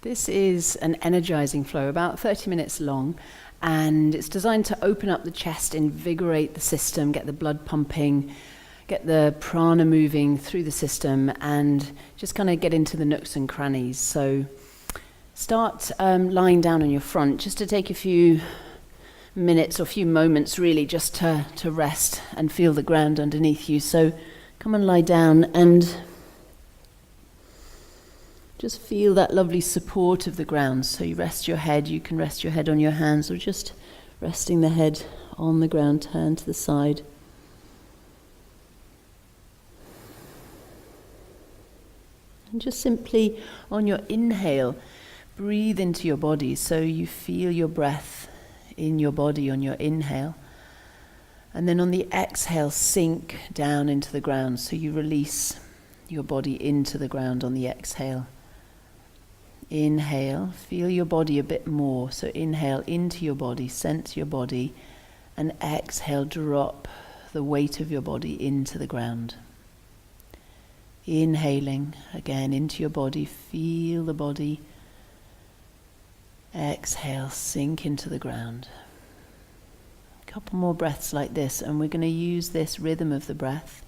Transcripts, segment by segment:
This is an energizing flow, about 30 minutes long, and it's designed to open up the chest, invigorate the system, get the blood pumping, get the prana moving through the system, and just kind of get into the nooks and crannies. So start lying down on your front, just to take a few minutes or few moments really, just to rest and feel the ground underneath you. So come and lie down and just feel that lovely support of the ground. So you rest your head, you can rest your head on your hands, or just resting the head on the ground, turn to the side. And just simply on your inhale, breathe into your body so you feel your breath in your body on your inhale. And then on the exhale, sink down into the ground so you release your body into the ground on the exhale. Inhale, feel your body a bit more. So inhale into your body, sense your body, and exhale, drop the weight of your body into the ground. Inhaling again into your body, feel the body. Exhale, sink into the ground. A couple more breaths like this, and we're going to use this rhythm of the breath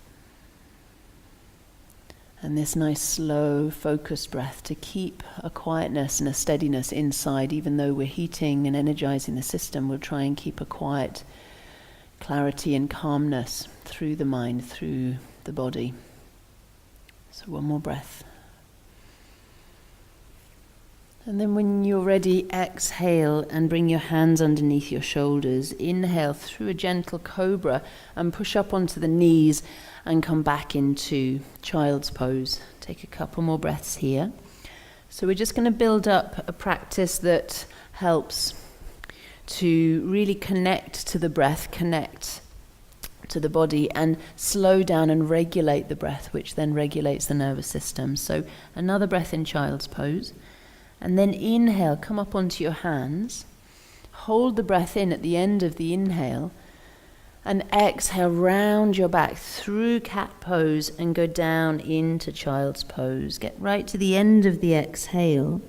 and this nice slow focused breath to keep a quietness and a steadiness inside. Even though we're heating and energizing the system, we'll try and keep a quiet clarity and calmness through the mind, through the body. So one more breath. And then when you're ready, exhale and bring your hands underneath your shoulders. Inhale through a gentle cobra and push up onto the knees and come back into child's pose. Take a couple more breaths here. So we're just going to build up a practice that helps to really connect to the breath, connect to the body, and slow down and regulate the breath, which then regulates the nervous system. So another breath in child's pose. And then inhale, come up onto your hands. Hold the breath in at the end of the inhale. And exhale, round your back through cat pose and go down into child's pose. Get right to the end of the exhale.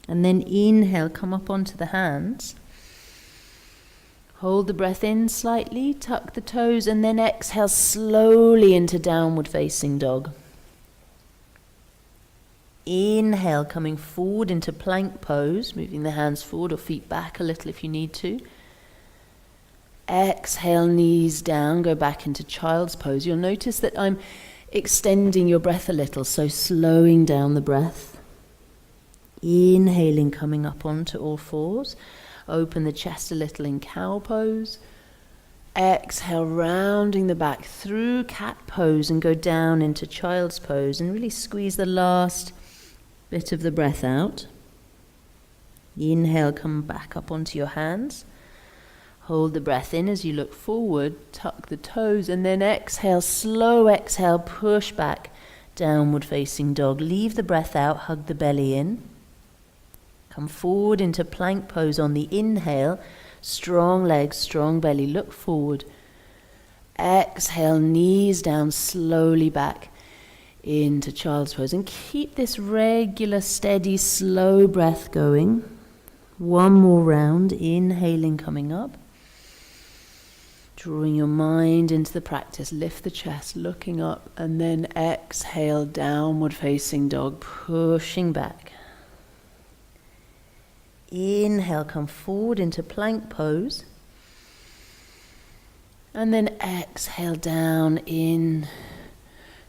And then inhale, come up onto the hands. Hold the breath in slightly, tuck the toes, and then exhale slowly into downward facing dog. Inhale, coming forward into plank pose, moving the hands forward or feet back a little if you need to. Exhale, knees down, go back into child's pose. You'll notice that I'm extending your breath a little, so slowing down the breath. Inhaling, coming up onto all fours. Open the chest a little in cow pose. Exhale, rounding the back through cat pose and go down into child's pose, and really squeeze the last bit of the breath out. Inhale, come back up onto your hands. Hold the breath in as you look forward, tuck the toes, and then exhale, slow exhale, push back, downward facing dog. Leave the breath out, hug the belly in. Come forward into plank pose on the inhale, strong legs, strong belly, look forward. Exhale, knees down, slowly back into child's pose. And keep this regular, steady, slow breath going. One more round, inhaling, coming up. Drawing your mind into the practice, lift the chest, looking up, and then exhale, downward facing dog, pushing back. Inhale, come forward into plank pose. And then exhale down in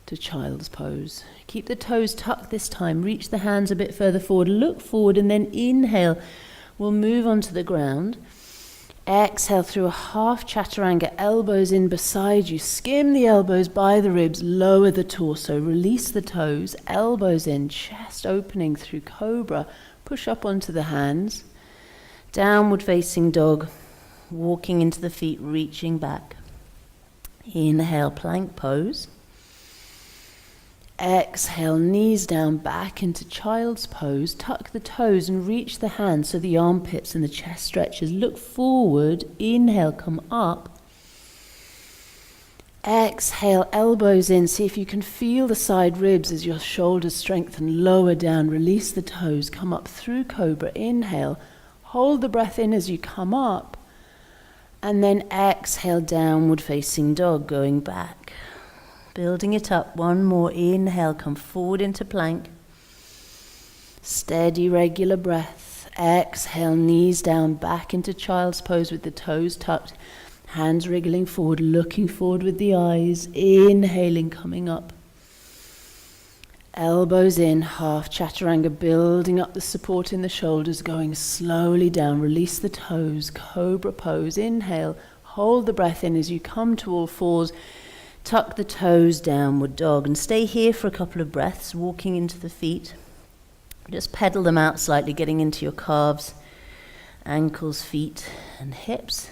to child's pose. Keep the toes tucked this time, reach the hands a bit further forward, look forward, and then inhale. We'll move onto the ground. Exhale through a half chaturanga, elbows in beside you. Skim the elbows by the ribs, lower the torso, release the toes, elbows in, chest opening through cobra. Push up onto the hands. Downward facing dog, walking into the feet, reaching back. Inhale, plank pose. Exhale, knees down, back into child's pose. Tuck the toes and reach the hands so the armpits and the chest stretches. Look forward. Inhale, come up. Exhale, elbows in. See if you can feel the side ribs as your shoulders strengthen. Lower down, release the toes, come up through cobra. Inhale, hold the breath in as you come up. And then exhale, downward facing dog, going back. Building it up, one more. Inhale, come forward into plank. Steady, regular breath. Exhale, knees down, back into child's pose with the toes tucked. Hands wriggling forward, looking forward with the eyes. Inhaling, coming up. Elbows in, half chaturanga, building up the support in the shoulders, going slowly down. Release the toes, cobra pose. Inhale, hold the breath in as you come to all fours. Tuck the toes, downward dog, and stay here for a couple of breaths, walking into the feet. Just pedal them out slightly, getting into your calves, ankles, feet, and hips.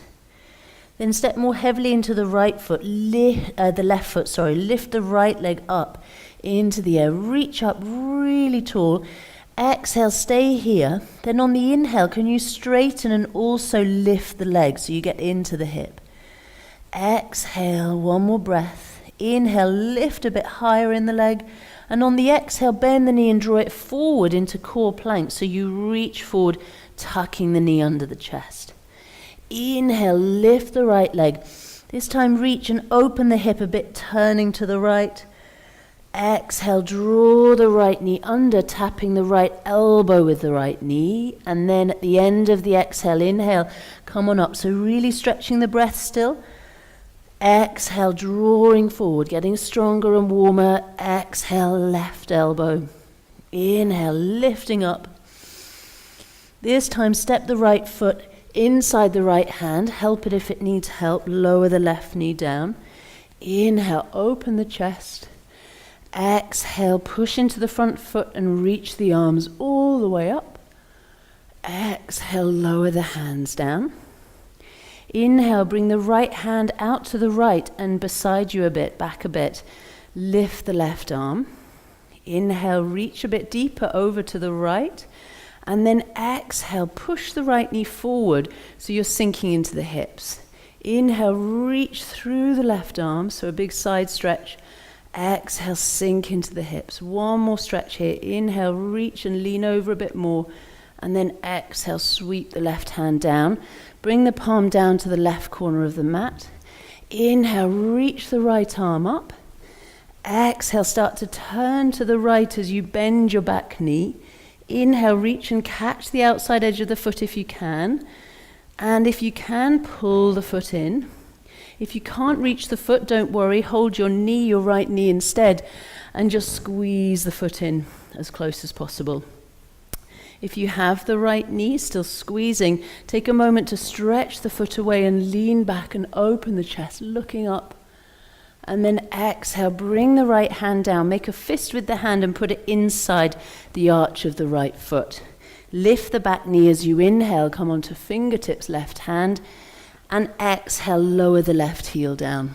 Then step more heavily into the right foot, the left foot, sorry. Lift the right leg up into the air. Reach up really tall. Exhale, stay here. Then on the inhale, can you straighten and also lift the leg so you get into the hip? Exhale, one more breath. Inhale, lift a bit higher in the leg. And on the exhale, bend the knee and draw it forward into core plank. So you reach forward, tucking the knee under the chest. Inhale, lift the right leg. This time reach and open the hip a bit, turning to the right. Exhale, draw the right knee under, tapping the right elbow with the right knee. And then at the end of the exhale, inhale, come on up. So really stretching the breath still. Exhale, drawing forward, getting stronger and warmer. Exhale, left elbow. Inhale, lifting up. This time, step the right foot inside the right hand. Help it if it needs help. Lower the left knee down. Inhale, open the chest. Exhale, push into the front foot and reach the arms all the way up. Exhale, lower the hands down. Inhale, bring the right hand out to the right and beside you a bit, back a bit. Lift the left arm. Inhale, reach a bit deeper over to the right. And then exhale, push the right knee forward so you're sinking into the hips. Inhale, reach through the left arm, so a big side stretch. Exhale, sink into the hips. One more stretch here. Inhale, reach and lean over a bit more. And then exhale, sweep the left hand down. Bring the palm down to the left corner of the mat. Inhale, reach the right arm up. Exhale, start to turn to the right as you bend your back knee. Inhale, reach and catch the outside edge of the foot if you can. And if you can, pull the foot in. If you can't reach the foot, don't worry. Hold your knee, your right knee instead, and just squeeze the foot in as close as possible. If you have the right knee still squeezing, take a moment to stretch the foot away and lean back and open the chest, looking up. And then exhale, bring the right hand down. Make a fist with the hand and put it inside the arch of the right foot. Lift the back knee as you inhale, come onto fingertips, left hand. And exhale, lower the left heel down.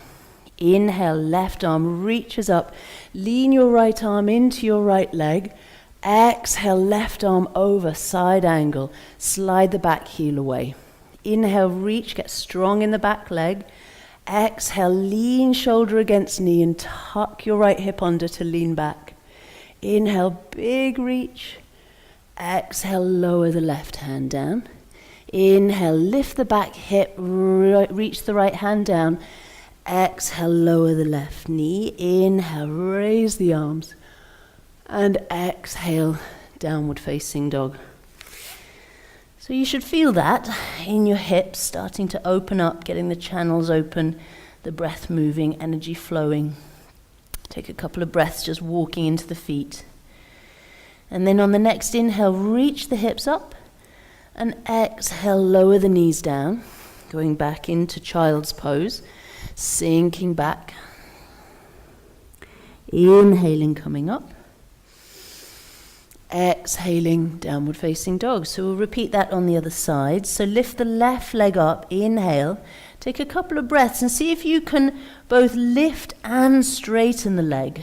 Inhale, left arm reaches up. Lean your right arm into your right leg. Exhale, left arm over, side angle. Slide the back heel away. Inhale, reach, get strong in the back leg. Exhale, lean shoulder against knee and tuck your right hip under to lean back. Inhale, big reach. Exhale, lower the left hand down. Inhale, lift the back hip, reach the right hand down. Exhale, lower the left knee. Inhale, raise the arms. And exhale, downward facing dog. So you should feel that in your hips, starting to open up, getting the channels open, the breath moving, energy flowing. Take a couple of breaths just walking into the feet. And then on the next inhale, reach the hips up. And exhale, lower the knees down, going back into child's pose, sinking back. Inhaling, coming up. Exhaling, downward facing dog. So we'll repeat that on the other side. So lift the left leg up, inhale. Take a couple of breaths and see if you can both lift and straighten the leg.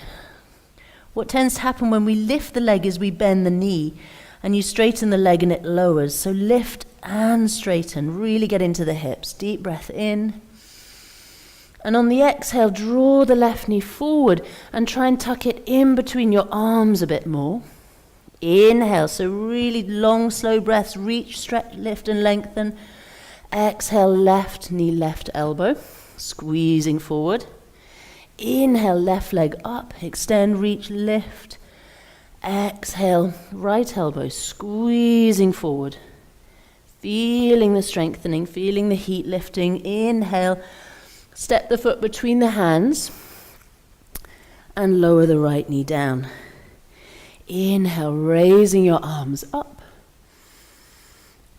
What tends to happen when we lift the leg is we bend the knee and you straighten the leg and it lowers. So lift and straighten, really get into the hips. Deep breath in And on the exhale, draw the left knee forward and try and tuck it in between your arms a bit more. Inhale, so really long, slow breaths. Reach, stretch, lift and lengthen. Exhale, left knee, left elbow, squeezing forward. Inhale, left leg up, extend, reach, lift. Exhale, right elbow, squeezing forward. Feeling the strengthening, feeling the heat lifting. Inhale, step the foot between the hands and lower the right knee down. Inhale, raising your arms up.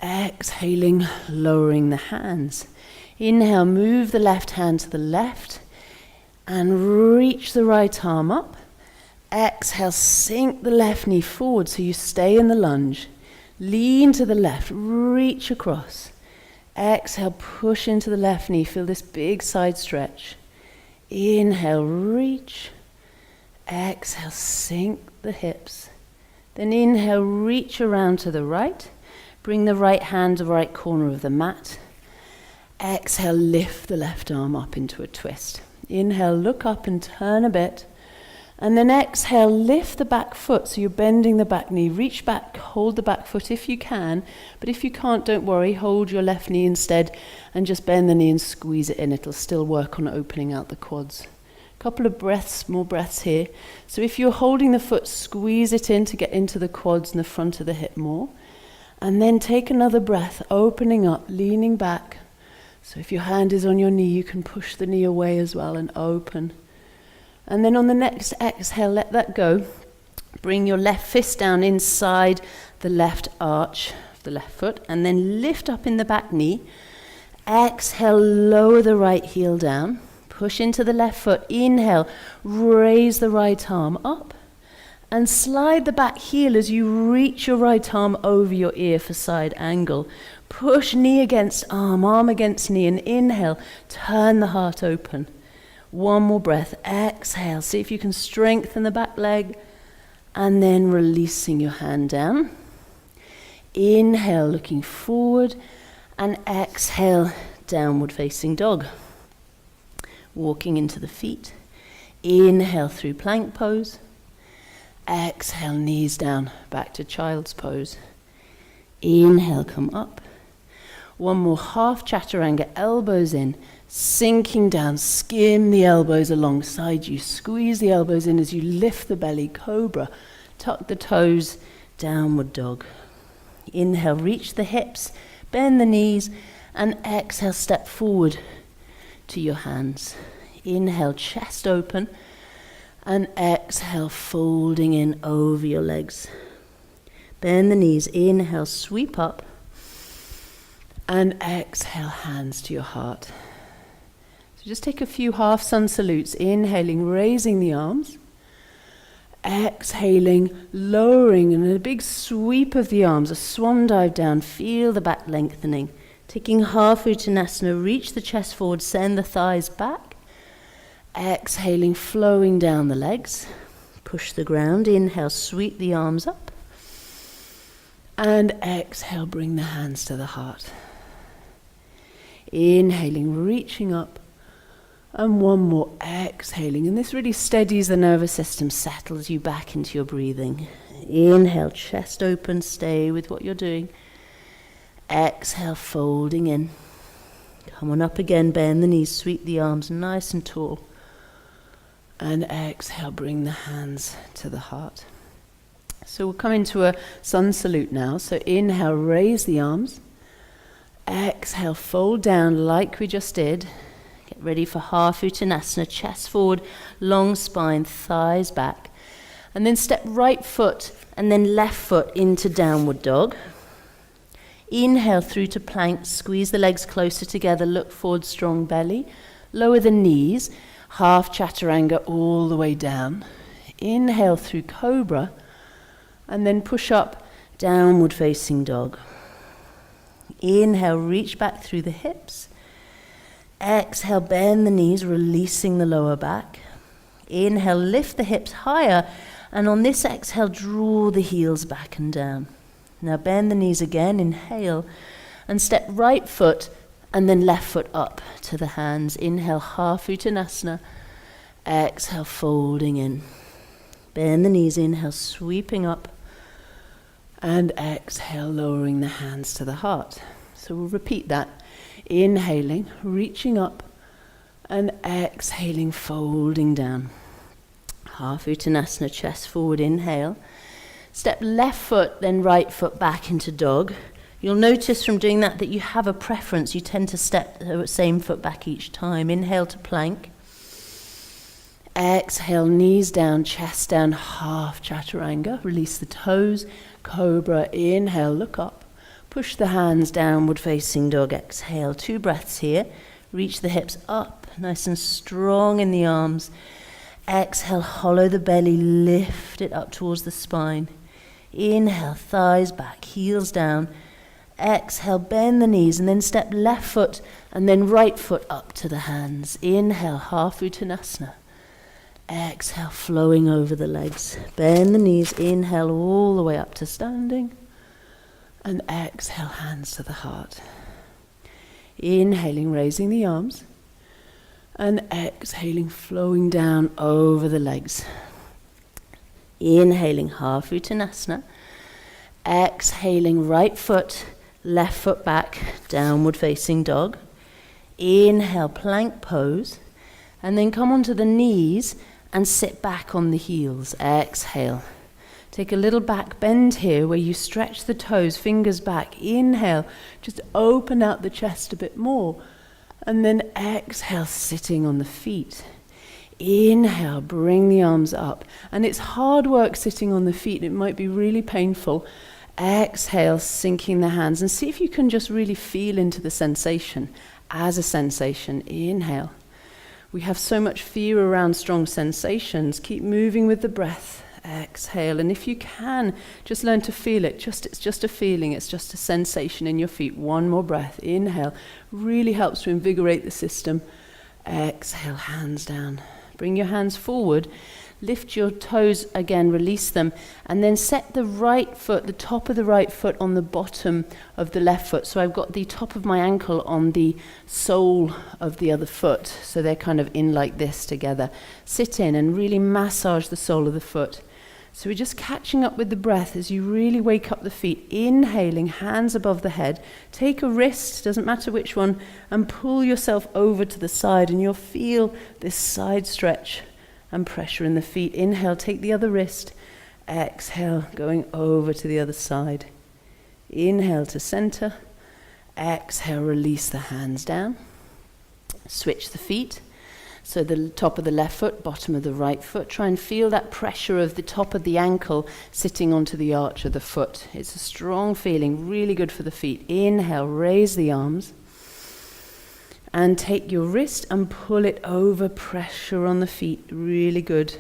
Exhaling, lowering the hands. Inhale, move the left hand to the left and reach the right arm up. Exhale, sink the left knee forward so you stay in the lunge. Lean to the left, reach across. Exhale, push into the left knee, feel this big side stretch. Inhale, reach. Exhale, sink the hips. Then inhale, reach around to the right. Bring the right hand to the right corner of the mat. Exhale, lift the left arm up into a twist. Inhale, look up and turn a bit. And then exhale, lift the back foot so you're bending the back knee. Reach back, hold the back foot if you can. But if you can't, don't worry. Hold your left knee instead and just bend the knee and squeeze it in. It'll still work on opening out the quads. A couple of breaths, more breaths here. So if you're holding the foot, squeeze it in to get into the quads and the front of the hip more. And then take another breath, opening up, leaning back. So if your hand is on your knee, you can push the knee away as well and open. And then on the next exhale, let that go. Bring your left fist down inside the left arch of the left foot and then lift up in the back knee. Exhale, lower the right heel down. Push into the left foot. Inhale, raise the right arm up. And slide the back heel as you reach your right arm over your ear for side angle. Push knee against arm, arm against knee, and inhale, turn the heart open. One more breath, exhale, see if you can strengthen the back leg, and then releasing your hand down. Inhale, looking forward, and exhale, downward facing dog. Walking into the feet. Inhale through plank pose. Exhale, knees down, back to child's pose. Inhale, come up. One more half chaturanga, elbows in, sinking down, skim the elbows alongside you. Squeeze the elbows in as you lift the belly, cobra. Tuck the toes, downward dog. Inhale, reach the hips, bend the knees, and exhale, step forward to your hands. Inhale, chest open. And exhale, folding in over your legs. Bend the knees, inhale, sweep up. And exhale, hands to your heart. So just take a few half sun salutes, inhaling, raising the arms. Exhaling, lowering, and a big sweep of the arms, a swan dive down, feel the back lengthening. Taking half Uttanasana, reach the chest forward, send the thighs back. Exhaling, flowing down the legs. Push the ground. Inhale, sweep the arms up. And exhale, bring the hands to the heart. Inhaling, reaching up. And one more, exhaling. And this really steadies the nervous system, settles you back into your breathing. Inhale, chest open, stay with what you're doing. Exhale, folding in. Come on up again, bend the knees, sweep the arms nice and tall. And exhale, bring the hands to the heart. So we'll come into a sun salute now. So inhale, raise the arms. Exhale, fold down like we just did. Get ready for half Uttanasana, chest forward, long spine, thighs back. And then step right foot and then left foot into downward dog. Inhale through to plank, squeeze the legs closer together, look forward, strong belly. Lower the knees. Half chaturanga all the way down. Inhale through cobra and then push up, downward facing dog. Inhale, reach back through the hips. Exhale, bend the knees, releasing the lower back. Inhale, lift the hips higher, and on this exhale, draw the heels back and down. Now bend the knees again, inhale, and step right foot And then left foot up to the hands. Inhale, half Uttanasana. Exhale, folding in. Bend the knees, inhale, sweeping up. And exhale, lowering the hands to the heart. So we'll repeat that. Inhaling, reaching up. And exhaling, folding down. Half Uttanasana, chest forward, inhale. Step left foot, then right foot back into dog. You'll notice from doing that you have a preference. You tend to step the same foot back each time. Inhale to plank. Exhale, knees down, chest down, half chaturanga. Release the toes. Cobra, inhale, look up. Push the hands downward facing dog. Exhale, 2 breaths here. Reach the hips up, nice and strong in the arms. Exhale, hollow the belly, lift it up towards the spine. Inhale, thighs back, heels down. Exhale, bend the knees and then step left foot and then right foot up to the hands. Inhale, half Uttanasana. Exhale, flowing over the legs. Bend the knees, inhale all the way up to standing. And exhale, hands to the heart. Inhaling, raising the arms. And exhaling, flowing down over the legs. Inhaling, half Uttanasana. Exhaling, right foot, left foot back, downward facing dog. Inhale, plank pose. And then come onto the knees and sit back on the heels. Exhale. Take a little back bend here where you stretch the toes, fingers back. Inhale, just open out the chest a bit more. And then exhale, sitting on the feet. Inhale, bring the arms up. And it's hard work sitting on the feet. It might be really painful. Exhale, sinking the hands. And see if you can just really feel into the sensation as a sensation. Inhale. We have so much fear around strong sensations. Keep moving with the breath. Exhale. And if you can, just learn to feel it. It's just a feeling. It's just a sensation in your feet. One more breath. Inhale. Really helps to invigorate the system. Exhale, hands down. Bring your hands forward. Lift your toes again, release them. And then set the right foot, the top of the right foot on the bottom of the left foot. So I've got the top of my ankle on the sole of the other foot. So they're kind of in like this together. Sit in and really massage the sole of the foot. So we're just catching up with the breath as you really wake up the feet. Inhaling, hands above the head. Take a wrist, doesn't matter which one, and pull yourself over to the side and you'll feel this side stretch and pressure in the feet. Inhale, take the other wrist. Exhale, going over to the other side. Inhale to center. Exhale, release the hands down. Switch the feet. So the top of the left foot, bottom of the right foot. Try and feel that pressure of the top of the ankle sitting onto the arch of the foot. It's a strong feeling, really good for the feet. Inhale, raise the arms. And take your wrist and pull it over, pressure on the feet, really good.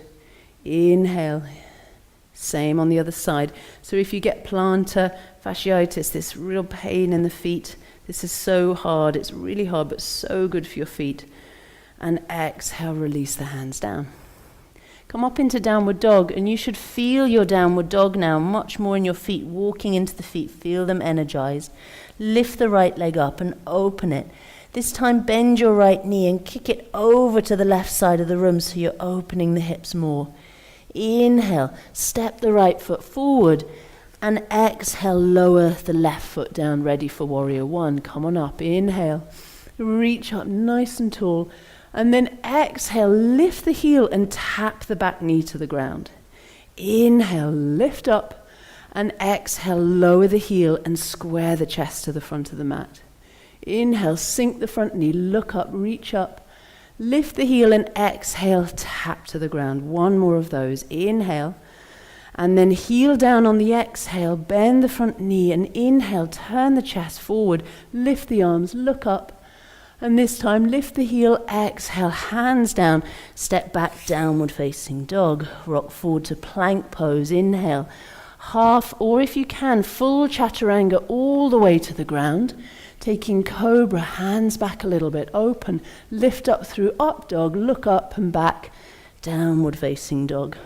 Inhale. Same on the other side. So if you get plantar fasciitis, this real pain in the feet, this is so hard. It's really hard, but so good for your feet. And exhale, release the hands down. Come up into downward dog, and you should feel your downward dog now much more in your feet, walking into the feet, feel them energized. Lift the right leg up and open it. This time bend your right knee and kick it over to the left side of the room so you're opening the hips more. Inhale, step the right foot forward, and exhale, lower the left foot down, ready for warrior one. Come on up, inhale, reach up nice and tall. And then exhale, lift the heel and tap the back knee to the ground. Inhale, lift up, and exhale, lower the heel and square the chest to the front of the mat. Inhale, sink the front knee, look up, reach up, lift the heel and exhale, tap to the ground. One more of those. Inhale, and then heel down on the exhale, bend the front knee and inhale, turn the chest forward, lift the arms, look up. And this time, lift the heel, exhale, hands down, step back, downward facing dog, rock forward to plank pose, inhale, half, or if you can, full chaturanga all the way to the ground, taking cobra, hands back a little bit, open, lift up through up dog, look up and back, downward facing dog.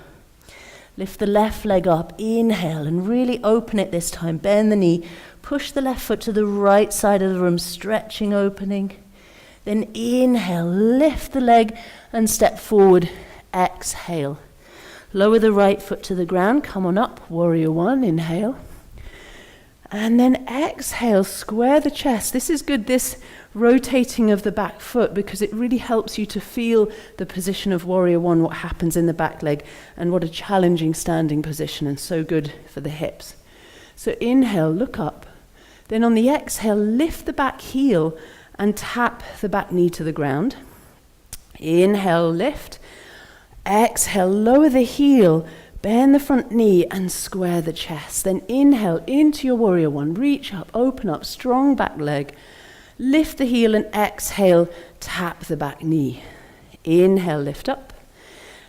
Lift the left leg up, inhale, and really open it this time, bend the knee, Push the left foot to the right side of the room, stretching, opening. Then inhale, lift the leg and step forward. Exhale. Lower the right foot to the ground. Come on up. Warrior one. Inhale. And then exhale. Square the chest. This is good, this rotating of the back foot, because it really helps you to feel the position of warrior one, what happens in the back leg, and what a challenging standing position, and so good for the hips. So inhale, look up. Then on the exhale, lift the back heel and tap the back knee to the ground. Inhale, lift. Exhale, lower the heel, bend the front knee and square the chest. Then inhale into your warrior one, reach up, open up, strong back leg. Lift the heel and exhale, tap the back knee. Inhale, lift up.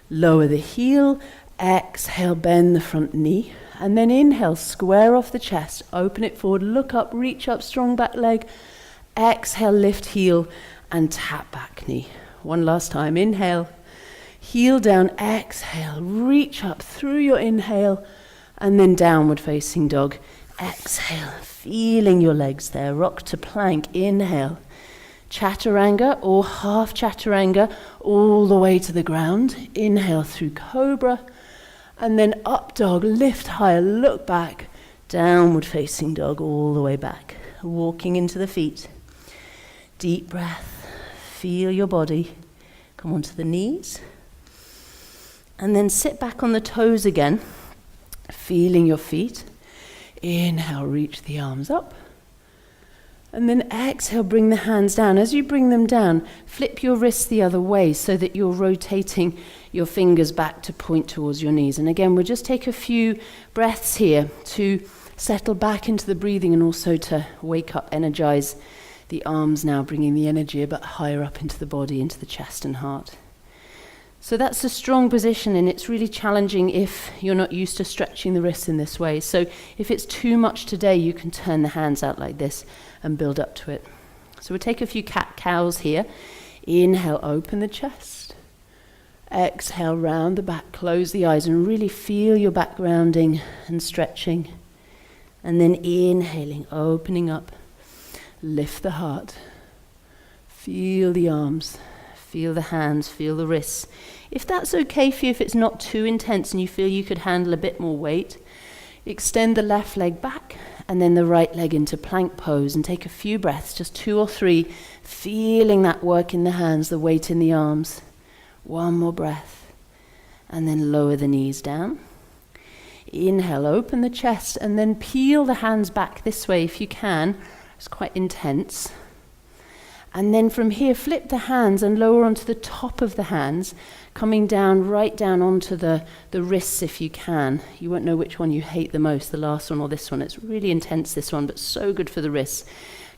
Lower the heel, exhale, bend the front knee. And then inhale, square off the chest, open it forward, look up, reach up, strong back leg. Exhale, lift heel and tap back knee. One last time, inhale. Heel down, exhale, reach up through your inhale, and then downward facing dog. Exhale, feeling your legs there, rock to plank, inhale. Chaturanga or half chaturanga, all the way to the ground. Inhale through cobra, and then up dog, lift higher, look back, downward facing dog, all the way back. Walking into the feet. Deep breath, feel your body. Come onto the knees. And then sit back on the toes again, feeling your feet. Inhale, reach the arms up. And then exhale, bring the hands down. As you bring them down, flip your wrists the other way so that you're rotating your fingers back to point towards your knees. And again, we'll just take a few breaths here to settle back into the breathing and also to wake up, energize the arms now, bringing the energy a bit higher up into the body, into the chest and heart. So that's a strong position, and it's really challenging if you're not used to stretching the wrists in this way. So if it's too much today, you can turn the hands out like this and build up to it. So we'll take a few cat-cows here. Inhale, open the chest. Exhale, round the back, close the eyes, and really feel your back rounding and stretching. And then inhaling, opening up, lift the heart. Feel the arms. Feel the hands, feel the wrists. If that's okay for you, if it's not too intense and you feel you could handle a bit more weight, extend the left leg back and then the right leg into plank pose and take a few breaths, just 2 or 3, feeling that work in the hands, the weight in the arms. One more breath. And then lower the knees down. Inhale, open the chest and then peel the hands back this way if you can. It's quite intense. And then from here, flip the hands and lower onto the top of the hands, coming down, right down onto the wrists if you can. You won't know which one you hate the most, the last one or this one. It's really intense, this one, but so good for the wrists.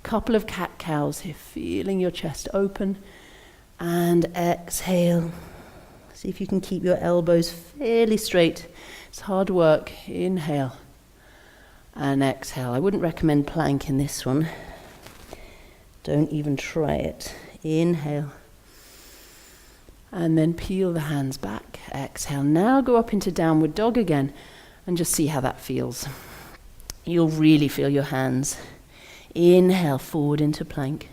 Couple of cat-cows here, feeling your chest open. And exhale. See if you can keep your elbows fairly straight. It's hard work. Inhale. And exhale. I wouldn't recommend plank in this one. Don't even try it. Inhale. And then peel the hands back. Exhale. Now go up into downward dog again and just see how that feels. You'll really feel your hands. Inhale, forward into plank.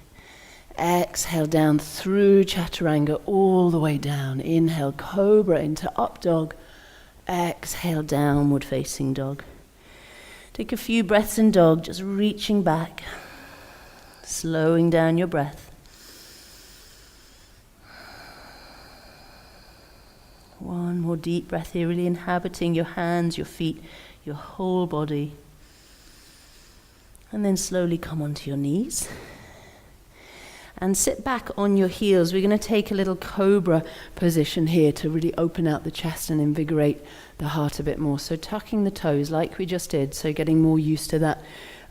Exhale, down through chaturanga, all the way down. Inhale, cobra into up dog. Exhale, downward facing dog. Take a few breaths in dog, just reaching back. Slowing down your breath. One more deep breath here, really inhabiting your hands, your feet, your whole body. And then slowly come onto your knees. And sit back on your heels. We're going to take a little cobra position here to really open out the chest and invigorate the heart a bit more. So tucking the toes like we just did, so getting more used to that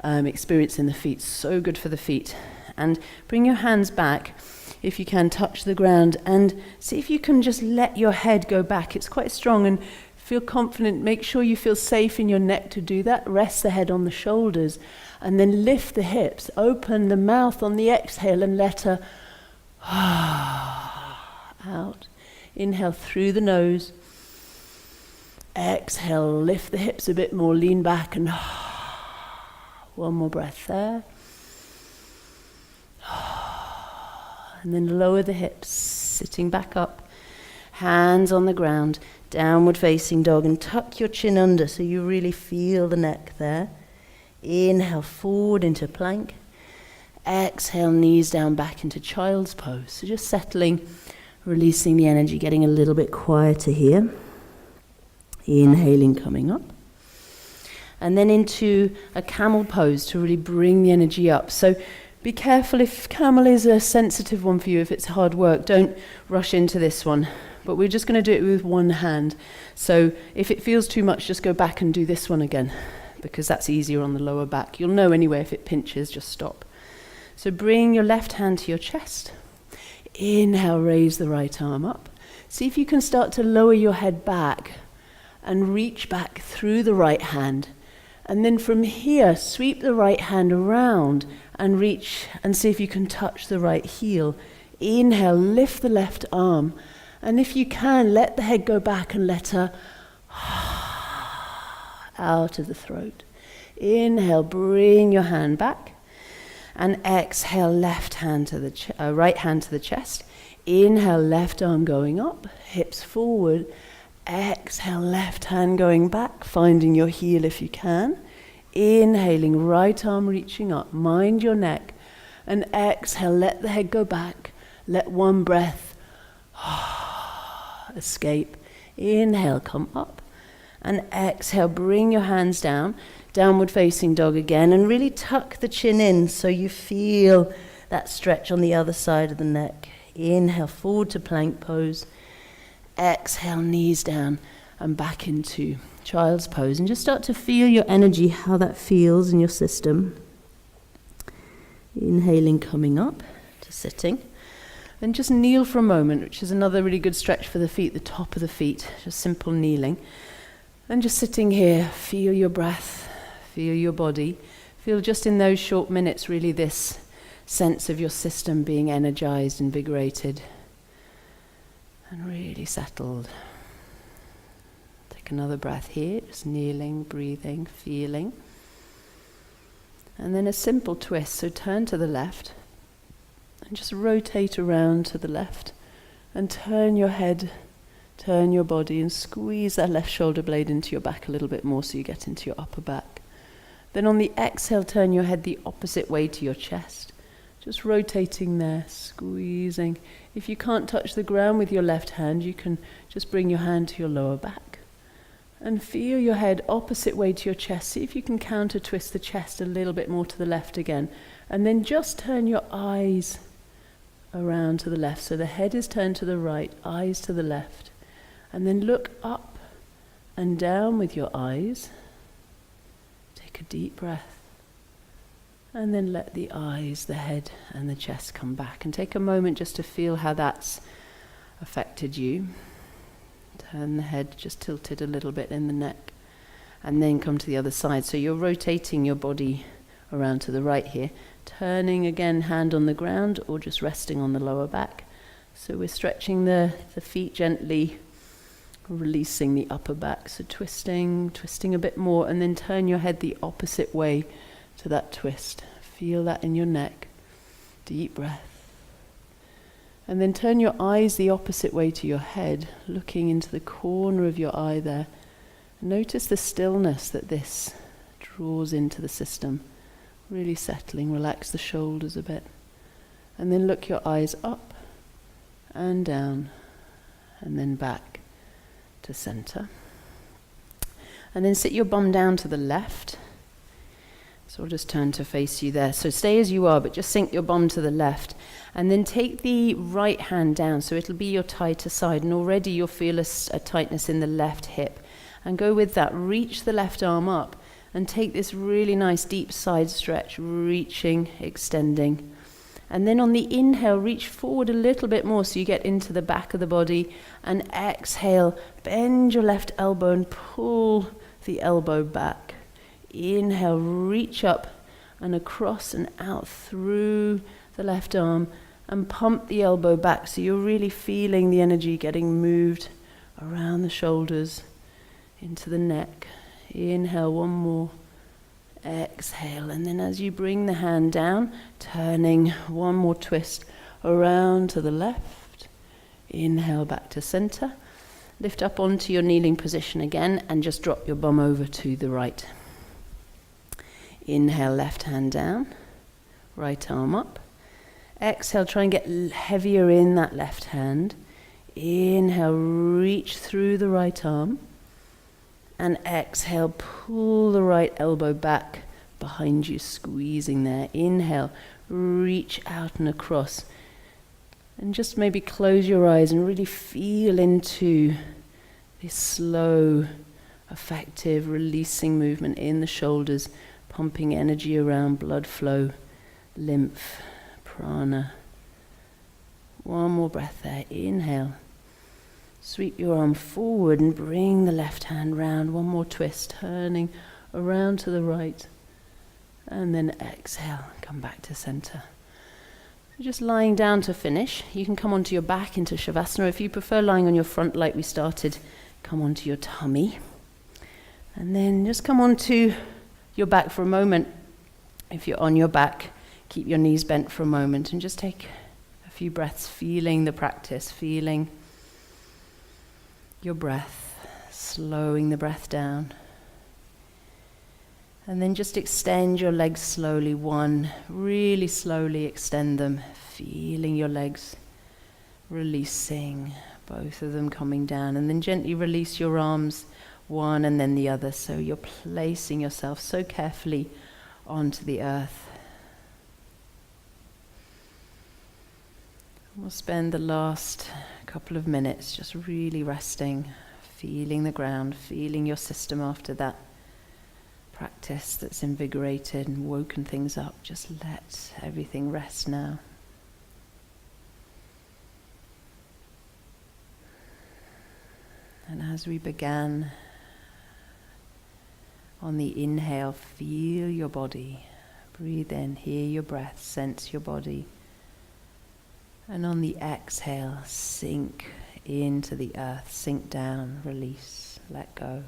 experience in the feet. So good for the feet. And bring your hands back if you can, touch the ground, and see if you can just let your head go back. It's quite strong, and feel confident. Make sure you feel safe in your neck to do that. Rest the head on the shoulders and then lift the hips. Open the mouth on the exhale and let her out. Inhale through the nose. Exhale, lift the hips a bit more, lean back and One more breath there. And then lower the hips, sitting back up. Hands on the ground, downward facing dog, and tuck your chin under so you really feel the neck there. Inhale forward into plank. Exhale, knees down back into child's pose. So just settling, releasing the energy, getting a little bit quieter here. Inhaling, coming up. And then into a camel pose to really bring the energy up. So be careful if camel is a sensitive one for you, if it's hard work, don't rush into this one. But we're just going to do it with one hand. So if it feels too much, just go back and do this one again, because that's easier on the lower back. You'll know anyway if it pinches, just stop. So bring your left hand to your chest. Inhale, raise the right arm up. See if you can start to lower your head back and reach back through the right hand. And then from here, sweep the right hand around and reach and see if you can touch the right heel. Inhale, lift the left arm. And if you can, let the head go back and let her out of the throat. Inhale, bring your hand back. And exhale, left hand to the right hand to the chest. Inhale, left arm going up, hips forward. Exhale, left hand going back, finding your heel if you can. Inhaling, right arm reaching up, mind your neck. And exhale, let the head go back. Let one breath escape. Inhale, come up. And exhale, bring your hands down. Downward facing dog again. And really tuck the chin in so you feel that stretch on the other side of the neck. Inhale, forward to plank pose. Exhale, knees down and back into child's pose. And just start to feel your energy, how that feels in your system. Inhaling, coming up to sitting. Then just kneel for a moment, which is another really good stretch for the feet, the top of the feet, just simple kneeling. And just sitting here, feel your breath, feel your body. Feel just in those short minutes really this sense of your system being energized, invigorated, and really settled. Take another breath here, just kneeling, breathing, feeling. And then a simple twist, so turn to the left. And just rotate around to the left and turn your head, turn your body and squeeze that left shoulder blade into your back a little bit more so you get into your upper back. Then on the exhale, turn your head the opposite way to your chest. Just rotating there, squeezing. If you can't touch the ground with your left hand, you can just bring your hand to your lower back. And feel your head opposite way to your chest. See if you can counter twist the chest a little bit more to the left again. And then just turn your eyes around to the left. So the head is turned to the right, eyes to the left. And then look up and down with your eyes. Take a deep breath. And then let the eyes, the head and the chest come back. And take a moment just to feel how that's affected you. Turn the head just tilted a little bit in the neck. And then come to the other side. So you're rotating your body around to the right here. Turning again, hand on the ground or just resting on the lower back. So we're stretching the feet gently, releasing the upper back. So twisting a bit more, and then turn your head the opposite way to that twist. Feel that in your neck. Deep breath. And then turn your eyes the opposite way to your head, looking into the corner of your eye there. Notice the stillness that this draws into the system. Really settling, relax the shoulders a bit. And then look your eyes up and down and then back to center. And then sit your bum down to the left. So I'll just turn to face you there. So stay as you are, but just sink your bum to the left. And then take the right hand down, so it'll be your tighter side. And already you'll feel a tightness in the left hip. And go with that, reach the left arm up. And take this really nice deep side stretch, reaching, extending. And then on the inhale, reach forward a little bit more so you get into the back of the body. And exhale, bend your left elbow and pull the elbow back. Inhale, reach up and across and out through the left arm. And pump the elbow back so you're really feeling the energy getting moved around the shoulders into the neck. Inhale, one more. Exhale, and then as you bring the hand down, turning one more twist around to the left. Inhale back to center. Lift up onto your kneeling position again and just drop your bum over to the right. Inhale, left hand down, right arm up. Exhale, try and get heavier in that left hand. Inhale, reach through the right arm. And exhale, pull the right elbow back behind you, squeezing there. Inhale, reach out and across. And just maybe close your eyes and really feel into this slow, effective, releasing movement in the shoulders, pumping energy around, blood flow, lymph, prana. One more breath there. Inhale. Sweep your arm forward and bring the left hand round. One more twist, turning around to the right. And then exhale, come back to center. Just lying down to finish. You can come onto your back into Shavasana. If you prefer lying on your front like we started, come onto your tummy. And then just come onto your back for a moment. If you're on your back, keep your knees bent for a moment and just take a few breaths, feeling the practice, feeling your breath, slowing the breath down. And then just extend your legs slowly, one, really slowly extend them, feeling your legs releasing, both of them coming down. And then gently release your arms, one and then the other, so you're placing yourself so carefully onto the earth. We'll spend the last couple of minutes just really resting, feeling the ground, feeling your system after that practice that's invigorated and woken things up. Just let everything rest now. And as we began, on the inhale, feel your body. Breathe in, hear your breath, sense your body. And on the exhale, sink into the earth, sink down, release, let go.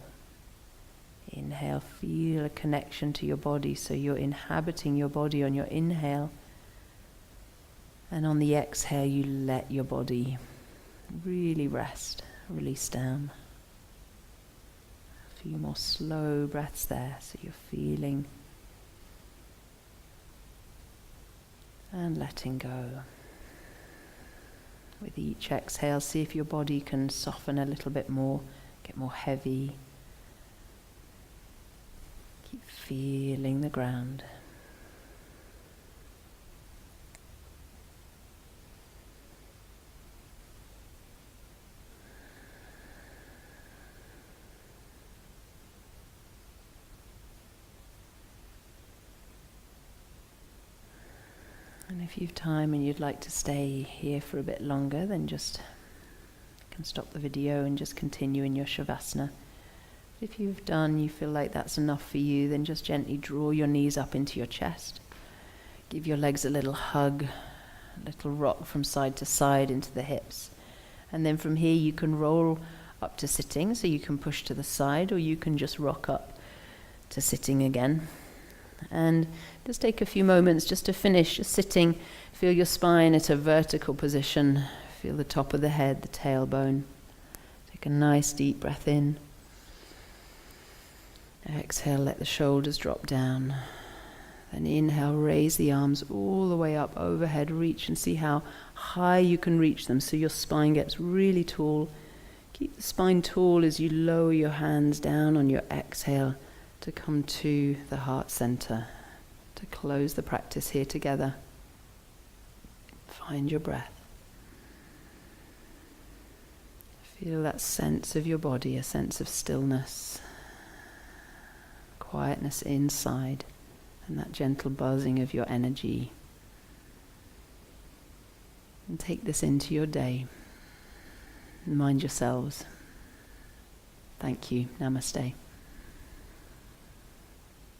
Inhale, feel a connection to your body, so you're inhabiting your body on your inhale. And on the exhale, you let your body really rest, release down. A few more slow breaths there, so you're feeling and letting go. With each exhale, see if your body can soften a little bit more, get more heavy. Keep feeling the ground. And if you've time and you'd like to stay here for a bit longer, then just you can stop the video and just continue in your Shavasana. If you feel like that's enough for you, then just gently draw your knees up into your chest. Give your legs a little hug, a little rock from side to side into the hips. And then from here you can roll up to sitting, so you can push to the side, or you can just rock up to sitting again. And just take a few moments just to finish, just sitting. Feel your spine at a vertical position. Feel the top of the head, the tailbone. Take a nice deep breath in. Exhale, let the shoulders drop down. Then inhale, raise the arms all the way up overhead. Reach and see how high you can reach them, so your spine gets really tall. Keep the spine tall as you lower your hands down on your exhale to come to the heart center, to close the practice here together. Find your breath. Feel that sense of your body, a sense of stillness, quietness inside, and that gentle buzzing of your energy. And take this into your day. Mind yourselves. Thank you. Namaste.